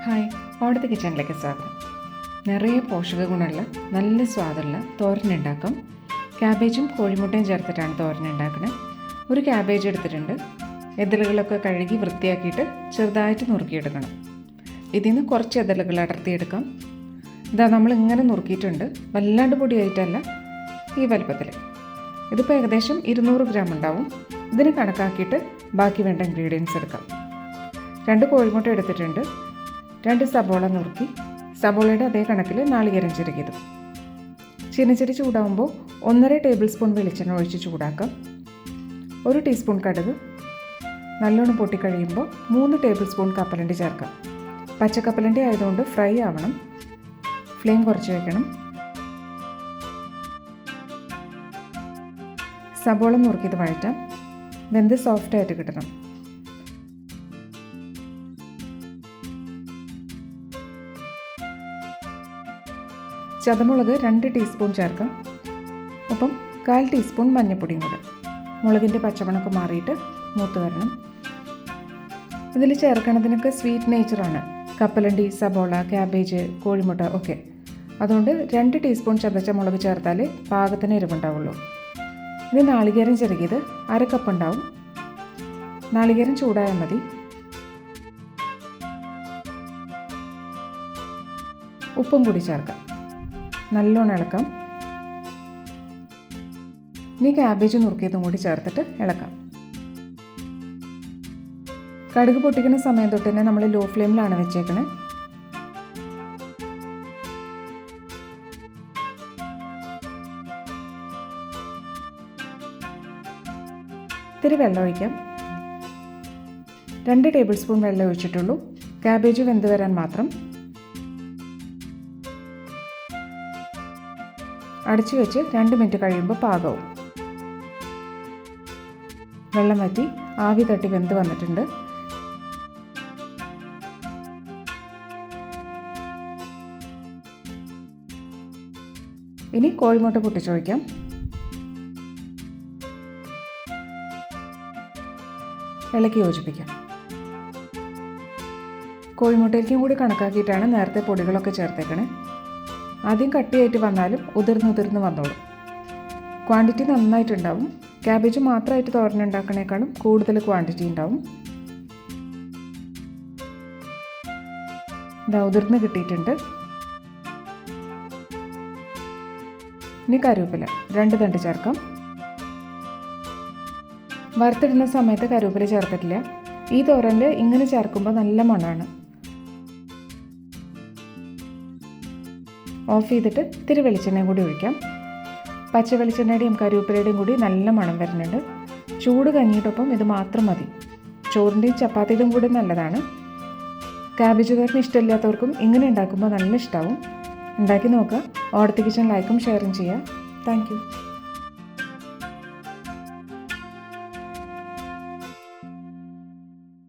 Hi, ഓടത്തെ കിച്ചണിലേക്ക് സ്വാഗതം. നിറയെ പോഷക ഗുണമുള്ള നല്ല സ്വാദുള്ള തോരൻ ഉണ്ടാക്കാം. ക്യാബേജും കോഴിമുട്ടയും ചേർത്തിട്ടാണ് തോരൻ ഉണ്ടാക്കുന്നത്. ഒരു ക്യാബേജ് എടുത്തിട്ടുണ്ട്. എതളുകളൊക്കെ കഴുകി വൃത്തിയാക്കിയിട്ട് ചെറുതായിട്ട് നുറുക്കിയെടുക്കണം. ഇതിൽ നിന്ന് കുറച്ച് എതളുകൾ അടർത്തിയെടുക്കാം. ഇതാ നമ്മൾ ഇങ്ങനെ നുറുക്കിയിട്ടുണ്ട്. വല്ലാണ്ട് പൊടിയായിട്ടല്ല, ഈ വലുപ്പത്തിൽ. ഇതിപ്പോൾ ഏകദേശം 200 ഗ്രാം ഉണ്ടാവും. ഇതിന് കണക്കാക്കിയിട്ട് ബാക്കി വേണ്ട ഇൻഗ്രീഡിയൻസ് എടുക്കാം. 2 കോഴിമുട്ട എടുത്തിട്ടുണ്ട്. 2 സബോള നുറുക്കി, സബോളയുടെ അതേ കണക്കിൽ നാളികേരം ചിരകിയതും. ചീനച്ചട്ടി ചൂടാകുമ്പോൾ 1.5 ടേബിൾ സ്പൂൺ വെളിച്ചെണ്ണ ഒഴിച്ച് ചൂടാക്കാം. 1 ടീസ്പൂൺ കടുക്, നല്ലോണം പൊട്ടിക്കഴിയുമ്പോൾ 3 ടേബിൾ സ്പൂൺ കപ്പലണ്ടി ചേർക്കാം. പച്ചക്കപ്പലണ്ടി ആയതുകൊണ്ട് ഫ്രൈ ആവണം. ഫ്ലെയിം കുറച്ച് വയ്ക്കണം. സബോള നുറുക്കിയത് വഴറ്റാം. വെന്ത് സോഫ്റ്റായിട്ട് കിട്ടണം. ചതമുളക് 2 ടീസ്പൂൺ ചേർക്കാം. ഒപ്പം 1/4 ടീസ്പൂൺ മഞ്ഞൾപ്പൊടിയും കൂടെ. മുളകിൻ്റെ പച്ചമണക്ക് മാറിയിട്ട് മൂത്ത് വരണം. ഇതിൽ ചേർക്കണതിനൊക്കെ സ്വീറ്റ് നേച്ചറാണ്. കപ്പലണ്ടി, സബോള, ക്യാബേജ്, കോഴിമുട്ട ഒക്കെ. അതുകൊണ്ട് 2 ടീസ്പൂൺ ചതച്ച മുളക് ചേർത്താലേ പാകത്തിന് എരിവുണ്ടാവുള്ളൂ. ഇത് നാളികേരം ചിരകിയത് 1/2 കപ്പ് ഉണ്ടാവും. നാളികേരം ചൂടായാൽ മതി. ഉപ്പും കൂടി ചേർക്കാം. നല്ലോണം ഇളക്കാം. ഇനി ക്യാബേജ് നുറുക്കിയതും കൂടി ചേർത്തിട്ട് ഇളക്കാം. കടുക് പൊട്ടിക്കുന്ന സമയം തൊട്ട് തന്നെ നമ്മൾ ലോ ഫ്ലെയിമിലാണ് വെച്ചേക്കണേ. ഇത്തിരി വെള്ളം ഒഴിക്കാം. 2 ടേബിൾ സ്പൂൺ വെള്ളം ഒഴിച്ചിട്ടുള്ളൂ. ക്യാബേജ് വെന്ത് വരാൻ മാത്രം. അടച്ചു വെച്ച് 2 മിനിറ്റ് കഴിയുമ്പോൾ പാകവും. വെള്ളം വറ്റി ആവി തട്ടി വെന്ത് വന്നിട്ടുണ്ട്. ഇനി കോഴിമുട്ട പൊട്ടിച്ചൊഴിക്കാം. ഇളക്കി യോജിപ്പിക്കാം. കോഴിമുട്ടയിലേക്കും കൂടി കണക്കാക്കിയിട്ടാണ് നേരത്തെ പൊടികളൊക്കെ ചേർത്തേക്കണേ. ആദ്യം കട്ടിയായിട്ട് വന്നാലും ഉതിർന്ന് വന്നോളും. ക്വാണ്ടിറ്റി നന്നായിട്ടുണ്ടാവും. ക്യാബേജ് മാത്രമായിട്ട് തോരൻ ഉണ്ടാക്കണേക്കാളും കൂടുതൽ ക്വാണ്ടിറ്റി ഉണ്ടാവും. ഇതാ ഉതിർന്ന് കിട്ടിയിട്ടുണ്ട്. ഇനി കറിവേപ്പില 2 തണ്ട് ചേർക്കാം. വറുത്തിടുന്ന സമയത്ത് കറിവേപ്പില ചേർത്തിട്ടില്ല. ഈ തോരനിൽ ഇങ്ങനെ ചേർക്കുമ്പോൾ നല്ല മണമാണ്. ഓഫ് ചെയ്തിട്ട് ഇത്തിരി വെളിച്ചെണ്ണയും കൂടി ഒഴിക്കാം. പച്ച വെളിച്ചെണ്ണയുടെയും കറിവേപ്പിലയുടെയും കൂടി നല്ല മണം വരുന്നുണ്ട്. ചൂട് കഞ്ഞിയിട്ടൊപ്പം ഇത് മാത്രം മതി. ചോറിൻ്റെയും ചപ്പാത്തിയുടെയും കൂടി നല്ലതാണ്. ക്യാബേജ് തോരൻ ഇഷ്ടമില്ലാത്തവർക്കും ഇങ്ങനെ ഉണ്ടാക്കുമ്പോൾ നല്ല ഇഷ്ടമാവും. ഉണ്ടാക്കി നോക്കുക. ഓടത്തെ കിച്ചൺ ലൈക്കും ഷെയറും ചെയ്യുക. Thank you.